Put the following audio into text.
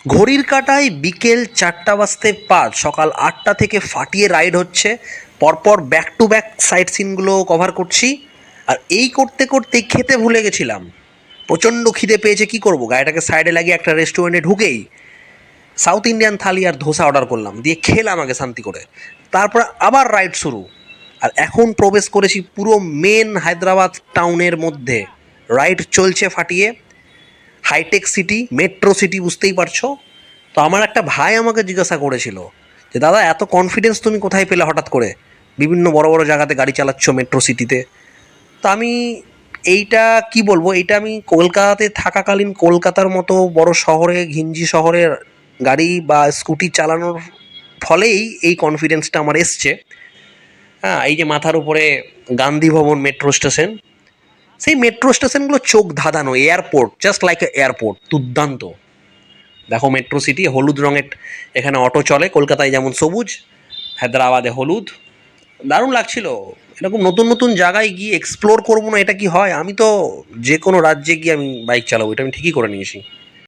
ঘড়ির কাঁটায় বিকেল 4:05, সকাল 8টা থেকে ফাটিয়ে রাইড হচ্ছে। পরপর ব্যাক টু ব্যাক সাইট সিনগুলো কভার করছি। আর এই করতে করতেই খেতে ভুলে গেছিলাম। প্রচণ্ড খিদে পেয়েছে, কি করব, গাড়িটাকে সাইডে লাগিয়ে একটা রেস্টুরেন্টে ঢুকেই সাউথ ইন্ডিয়ান থালি আর ধোসা অর্ডার করলাম, দিয়ে খেলাম আগে শান্তি করে। তারপর আবার রাইড শুরু। আর এখন প্রবেশ করেছি পুরো মেন হায়দ্রাবাদ টাউনের মধ্যে। রাইড চলছে ফাটিয়ে। হাইটেক সিটি, মেট্রো সিটি, বুঝতেই পারছো। তো আমার একটা ভাই আমাকে জিজ্ঞাসা করেছিল যে দাদা, এত কনফিডেন্স তুমি কোথায় পেলে হঠাৎ করে, বিভিন্ন বড় বড় জায়গাতে গাড়ি চালাচ্ছ মেট্রো সিটিতে। তো আমি এইটা কি বলবো, এইটা আমি কলকাতাতে থাকাকালীন কলকাতার মতো বড় শহরে, ঘিঞ্জি শহরে গাড়ি বা স্কুটি চালানোর ফলেই এই কনফিডেন্সটা আমার এসছে। হ্যাঁ, এই যে মাথার উপরে গান্ধী ভবন মেট্রো স্টেশন, সেই মেট্রো স্টেশনগুলো চোখ ধাঁধানো, airport, just like a airport, দুর্দান্ত। দেখো মেট্রো সিটি, হলুদ রঙের এখানে অটো চলে, কলকাতায় যেমন সবুজ, হায়দ্রাবাদে হলুদ। দারুণ লাগছিল। এরকম নতুন নতুন জায়গায় গিয়ে এক্সপ্লোর করবো না, এটা কি হয়? আমি তো যে কোনো রাজ্যে গিয়ে আমি বাইক চালাবো, এটা আমি ঠিকই করে নিয়েছি।